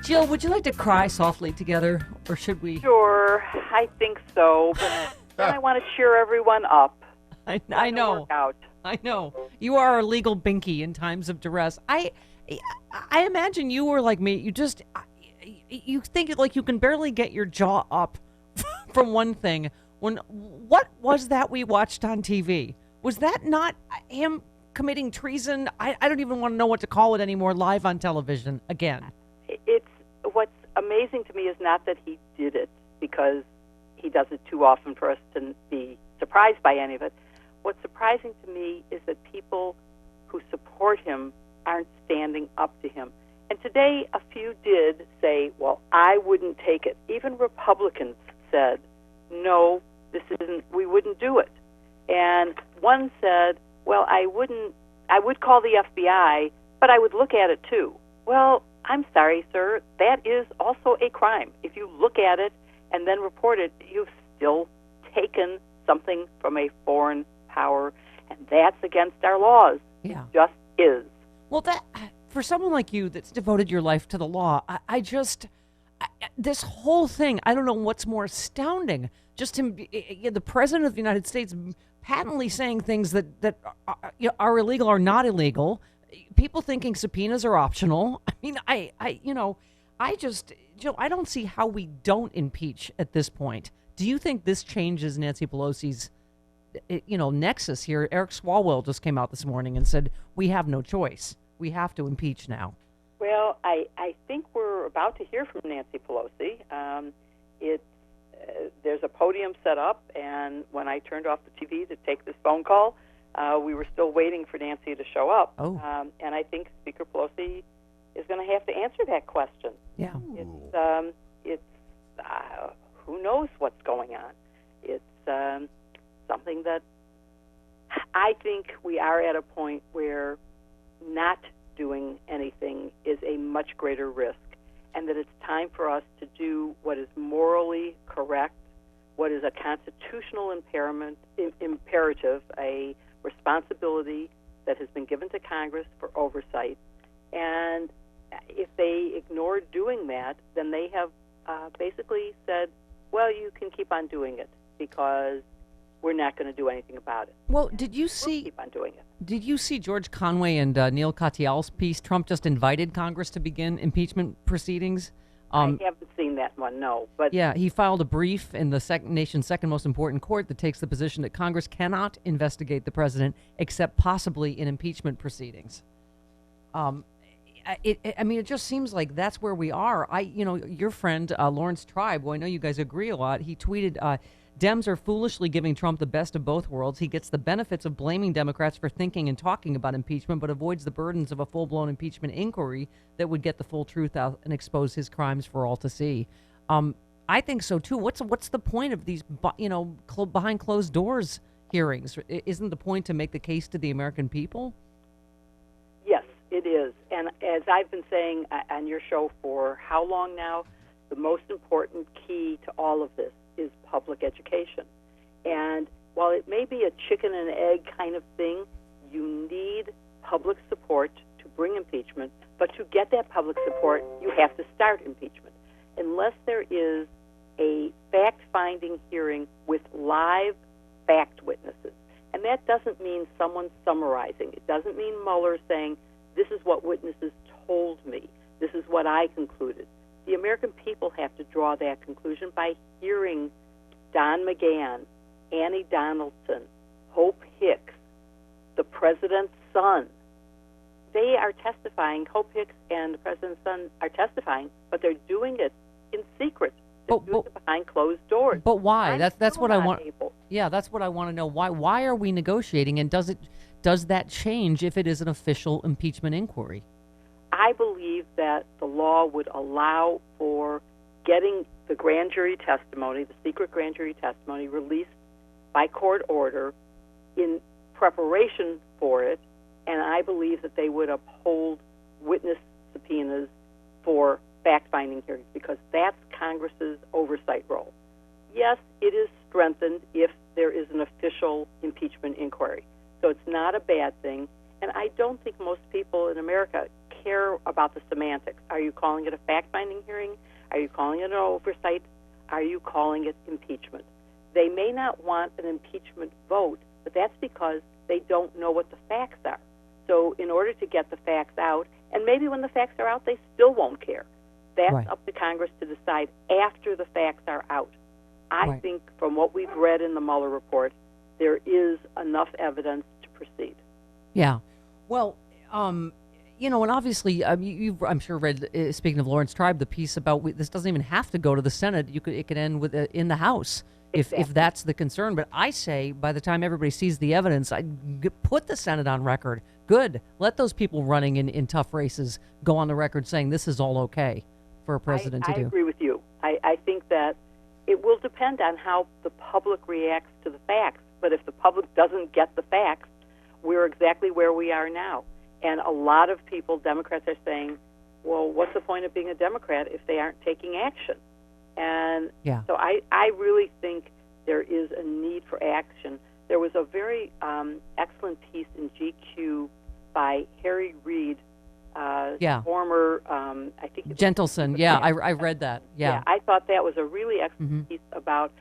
Jill, would you like to cry softly together, or should we? Sure, I think so, but then I want to cheer everyone up. I know. Work out. I know. You are a legal binky in times of duress. I imagine you were like me. You think like you can barely get your jaw up from one thing. What was that we watched on TV? Was that not him committing treason? I don't even want to know what to call it anymore, live on television again. What's amazing to me is not that he did it, because he does it too often for us to be surprised by any of it. What's surprising to me is that people who support him aren't standing up to him. And today, a few did say, well, I wouldn't take it. Even Republicans said, no, we wouldn't do it. And one said, well, I would call the FBI, but I would look at it too. Well, I'm sorry, sir, that is also a crime. If you look at it and then report it, you've still taken something from a foreign power, and that's against our laws. Yeah. It just is. Well, that for someone like you that's devoted your life to the law, this whole thing, I don't know what's more astounding. Just him, the president of the United States patently saying things that are illegal or not illegal. People thinking subpoenas are optional. I mean, Jill, I don't see how we don't impeach at this point. Do you think this changes Nancy Pelosi's, nexus here? Eric Swalwell just came out this morning and said, we have no choice. We have to impeach now. Well, I think we're about to hear from Nancy Pelosi. There's a podium set up, and when I turned off the TV to take this phone call, we were still waiting for Nancy to show up. Oh. And I think Speaker Pelosi is going to have to answer that question. Yeah. It's who knows what's going on. It's something that I think we are at a point where not doing anything is a much greater risk, and that it's time for us to do what is morally correct, what is a constitutional imperative, a responsibility that has been given to Congress for oversight. And if they ignore doing that, then they have basically said, well, you can keep on doing it because we're not going to do anything about it. Well, did you see? We'll keep on doing it. Did you see George Conway and Neil Katyal's piece? Trump just invited Congress to begin impeachment proceedings. I haven't seen that one, no. But yeah, he filed a brief in the nation's second most important court that takes the position that Congress cannot investigate the president except possibly in impeachment proceedings. It just seems like that's where we are. Your friend Lawrence Tribe, who I know you guys agree a lot, he tweeted, Dems are foolishly giving Trump the best of both worlds. He gets the benefits of blaming Democrats for thinking and talking about impeachment, but avoids the burdens of a full-blown impeachment inquiry that would get the full truth out and expose his crimes for all to see. I think so too. What's the point of these, behind closed doors hearings? Isn't the point to make the case to the American people? Yes, it is. And as I've been saying on your show for how long now, the most important key to all of this is public education. And while it may be a chicken and egg kind of thing, you need public support to bring impeachment. But to get that public support, you have to start impeachment. Unless there is a fact-finding hearing with live fact witnesses. And that doesn't mean someone summarizing. It doesn't mean Mueller saying, this is what witnesses told me. This is what I concluded. The American people have to draw that conclusion by hearing Don McGahn, Annie Donaldson, Hope Hicks, the president's son. They are testifying. Hope Hicks and the president's son are testifying, but they're doing it in secret. They're doing it behind closed doors. But why? That's what I want. Yeah, that's what I want to know. Why are we negotiating? And does that change if it is an official impeachment inquiry? I believe that the law would allow for getting the grand jury testimony, the secret grand jury testimony, released by court order in preparation for it, and I believe that they would uphold witness subpoenas for fact-finding hearings because that's Congress's oversight role. Yes, it is strengthened if there is an official impeachment inquiry, so it's not a bad thing, and I don't think most people in America care about the semantics. Are you calling it a fact-finding hearing? Are you calling it an oversight? Are you calling it impeachment? They may not want an impeachment vote, but that's because they don't know what the facts are. So in order to get the facts out, and maybe when the facts are out, they still won't care. That's Right. up to Congress to decide after the facts are out. I Right. think from what we've read in the Mueller report, there is enough evidence to proceed. Yeah. Well, and obviously, you've, I'm sure, read, speaking of Lawrence Tribe, the piece about this doesn't even have to go to the Senate. It could end with in the House if Exactly. that's the concern. But I say by the time everybody sees the evidence, put the Senate on record. Good. Let those people running in tough races go on the record saying this is all okay for a president to I do. agree with you. I think that it will depend on how the public reacts to the facts. But if the public doesn't get the facts, we're exactly where we are now. And a lot of people, Democrats, are saying, well, what's the point of being a Democrat if they aren't taking action? And Yeah. so I really think there is a need for action. There was a very excellent piece in GQ by Harry Reid, Yeah. former, I think... Gentleson. Yeah, I read that. Yeah. I thought that was a really excellent Mm-hmm. piece about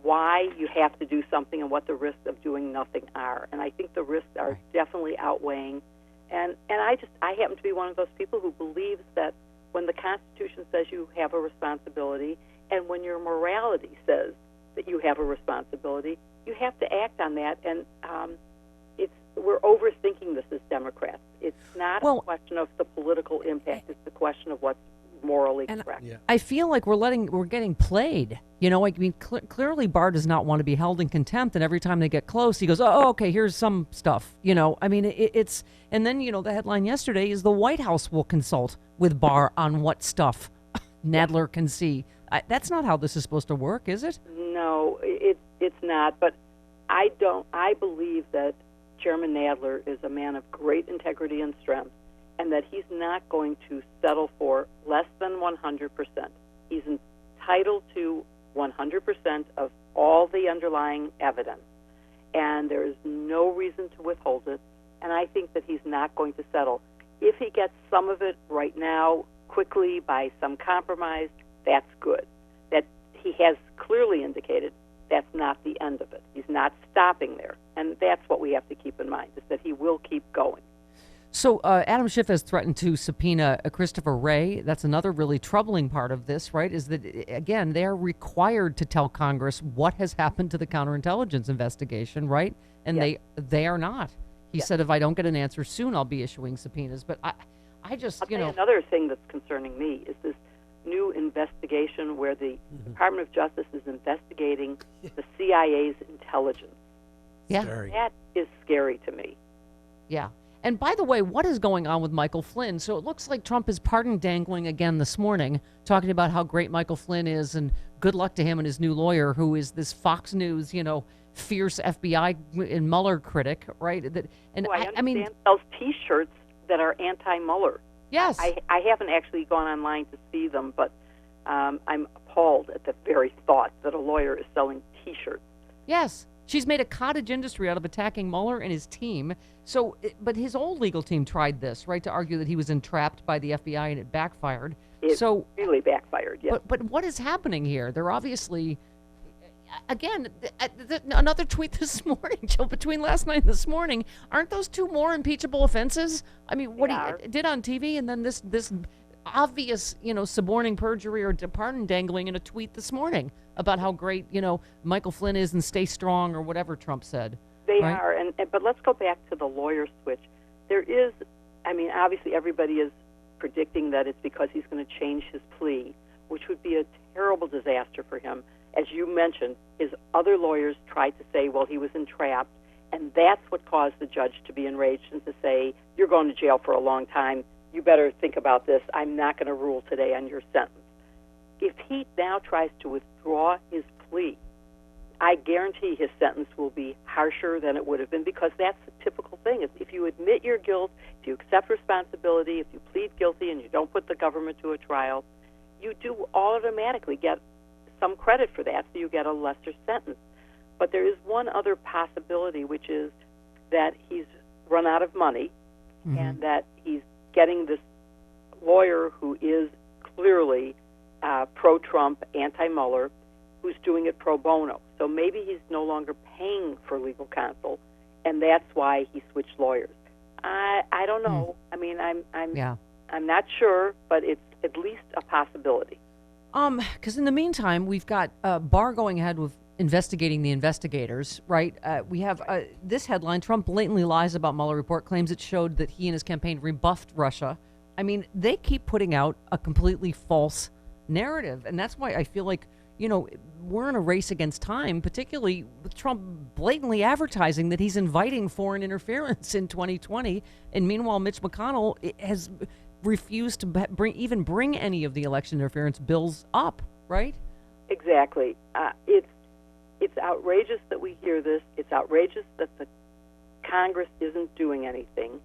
why you have to do something and what the risks of doing nothing are. And I think the risks are definitely outweighing. And I happen to be one of those people who believes that when the Constitution says you have a responsibility and when your morality says that you have a responsibility, you have to act on that. And we're overthinking this as Democrats. It's not a question of the political impact. It's the question of what's morally correct. Yeah. I feel like we're getting played. Clearly Barr does not want to be held in contempt, and every time they get close, he goes, "Oh, okay, here's some stuff." It's and then the headline yesterday is the White House will consult with Barr on what stuff Nadler can see. That's not how this is supposed to work, is it? No, it's not. But I believe that Chairman Nadler is a man of great integrity and strength, and that he's not going to settle for less than 100%. He's entitled to 100% of all the underlying evidence, and there is no reason to withhold it, and I think that he's not going to settle. If he gets some of it right now, quickly, by some compromise, that's good. That he has clearly indicated that's not the end of it. He's not stopping there, and that's what we have to keep in mind, is that he will keep going. So Adam Schiff has threatened to subpoena Christopher Wray. That's another really troubling part of this, right, is that, again, they're required to tell Congress what has happened to the counterintelligence investigation, right? And Yes. they are not. He Yes. said, if I don't get an answer soon, I'll be issuing subpoenas. But I just, I'll tell you another thing that's concerning me is this new investigation where the Department of Justice is investigating the CIA's intelligence. Yeah. That is scary to me. Yeah. And by the way, what is going on with Michael Flynn? So it looks like Trump is pardon dangling again this morning, talking about how great Michael Flynn is and good luck to him and his new lawyer, who is this Fox News, fierce FBI and Mueller critic, right? I mean, sells T-shirts that are anti-Mueller. Yes. I haven't actually gone online to see them, but I'm appalled at the very thought that a lawyer is selling T-shirts. Yes. She's made a cottage industry out of attacking Mueller and his team. So, but his old legal team tried this, right, to argue that he was entrapped by the FBI and it backfired. It really backfired, yes. But what is happening here? They're obviously, again, another tweet this morning, Jill, between last night and this morning, aren't those two more impeachable offenses? I mean, what he did on TV and then this obvious, suborning perjury or pardon dangling in a tweet this morning about how great, Michael Flynn is and stay strong or whatever Trump said. They right? are, but let's go back to the lawyer switch. There is, obviously everybody is predicting that it's because he's going to change his plea, which would be a terrible disaster for him. As you mentioned, his other lawyers tried to say, well, he was entrapped, and that's what caused the judge to be enraged and to say, you're going to jail for a long time. You better think about this. I'm not going to rule today on your sentence. If he now tries to withdraw his plea, I guarantee his sentence will be harsher than it would have been, because that's the typical thing. If you admit your guilt, if you accept responsibility, if you plead guilty and you don't put the government to a trial, you do automatically get some credit for that, so you get a lesser sentence. But there is one other possibility, which is that he's run out of money and that he's getting this lawyer who is clearly pro-Trump, anti-Mueller, who's doing it pro bono. So maybe he's no longer paying for legal counsel, and that's why he switched lawyers. I don't know. I mean, I'm not sure, but it's at least a possibility. Because in the meantime, we've got Barr going ahead with investigating the investigators, right? We have this headline: Trump blatantly lies about Mueller report, claims it showed that he and his campaign rebuffed Russia. I mean, they keep putting out a completely false narrative, and that's why I feel like, we're in a race against time, particularly with Trump blatantly advertising that he's inviting foreign interference in 2020, and meanwhile Mitch McConnell has refused to bring any of the election interference bills up, right? Exactly. It's outrageous that we hear this. It's outrageous that the Congress isn't doing anything.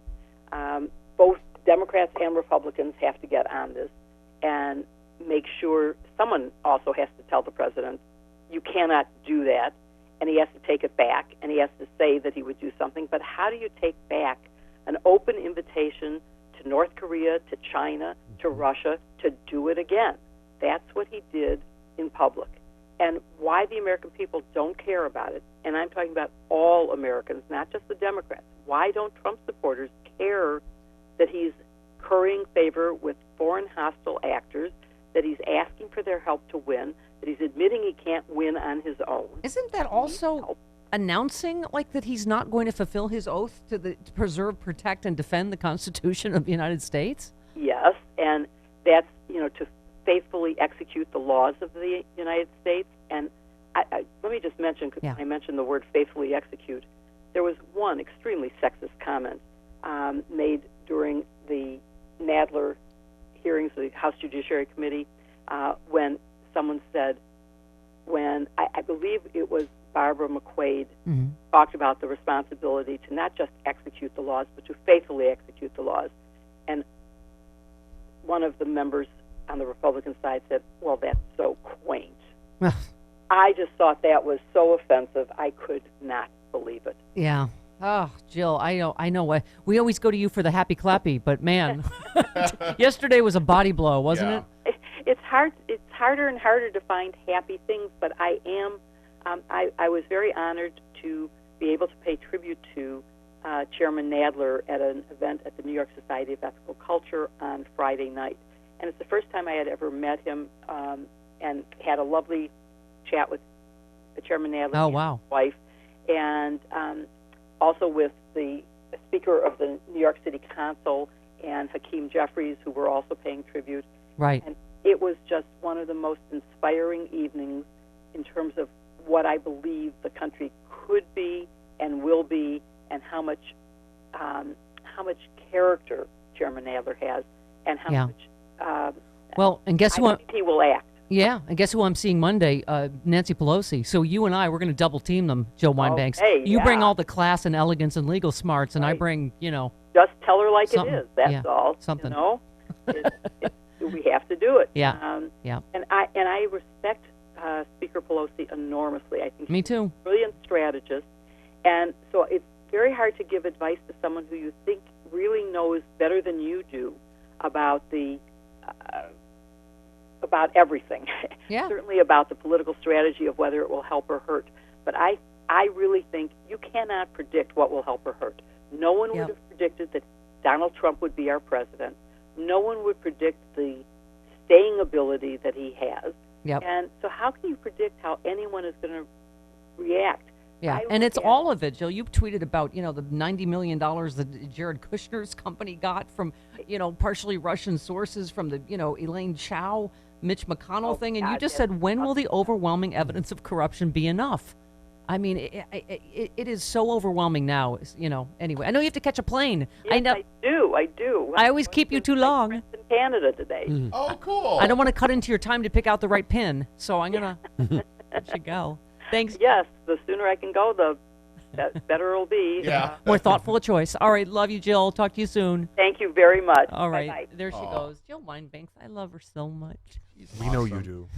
Both Democrats and Republicans have to get on this and make sure someone also has to tell the president, you cannot do that, and he has to take it back, and he has to say that he would do something. But how do you take back an open invitation to North Korea, to China, to Russia to do it again? That's what he did in public. And why the American people don't care about it, and I'm talking about all Americans, not just the Democrats. Why don't Trump supporters care that he's currying favor with foreign hostile actors, that he's asking for their help to win, that he's admitting he can't win on his own? Isn't that also announcing that he's not going to fulfill his oath to preserve, protect, and defend the Constitution of the United States? Yes, and that's, to faithfully execute the laws of the United States. And let me just mention, because I mentioned the word faithfully execute, there was one extremely sexist comment made during the Nadler hearings of the House Judiciary Committee when someone said, when I believe it was Barbara McQuade talked about the responsibility to not just execute the laws, but to faithfully execute the laws. And one of the members on the Republican side said, well, that's so quaint. I just thought that was so offensive, I could not believe it. Yeah. Oh, Jill, I know. We always go to you for the happy clappy, but man, yesterday was a body blow, wasn't it? It's hard. It's harder and harder to find happy things, but I was very honored to be able to pay tribute to Chairman Nadler at an event at the New York Society of Ethical Culture on Friday night. And it's the first time I had ever met him and had a lovely chat with Chairman Nadler and his wife, and also with the Speaker of the New York City Council and Hakeem Jeffries, who were also paying tribute. Right. And it was just one of the most inspiring evenings in terms of what I believe the country could be and will be, and how much character Chairman Nadler has, and how much. Well, and guess who? He will act. Yeah, and guess who I'm seeing Monday? Nancy Pelosi. So you and I, we're going to double team them, Joe Winebanks. You bring all the class and elegance and legal smarts, and I bring, just tell her like it is. That's all. Something. We have to do it. Yeah. And I respect Speaker Pelosi enormously. I think Me too. She's a brilliant strategist, and so it's very hard to give advice to someone who you think really knows better than you do about about everything. Yeah. Certainly about the political strategy of whether it will help or hurt. But I really think you cannot predict what will help or hurt. No one would have predicted that Donald Trump would be our president. No one would predict the staying ability that he has. Yep. And so how can you predict how anyone is going to react? Yeah, and it's all of it, Jill. You tweeted about, the $90 million that Jared Kushner's company got from, partially Russian sources, from the, Elaine Chao, Mitch McConnell thing. And you just said, when will the overwhelming evidence of corruption be enough? I mean, it is so overwhelming now, Anyway, I know you have to catch a plane. Yes, I do. I always keep you too long. In Canada today. Oh, cool. I don't want to cut into your time to pick out the right pin, so I'm going to let you go. Thanks. Yes, the sooner I can go, the better it'll be. Yeah. More thoughtful a choice. All right, love you, Jill. Talk to you soon. Thank you very much. All right, Bye-bye. there she goes. Jill Winebanks. I love her so much. We know you do.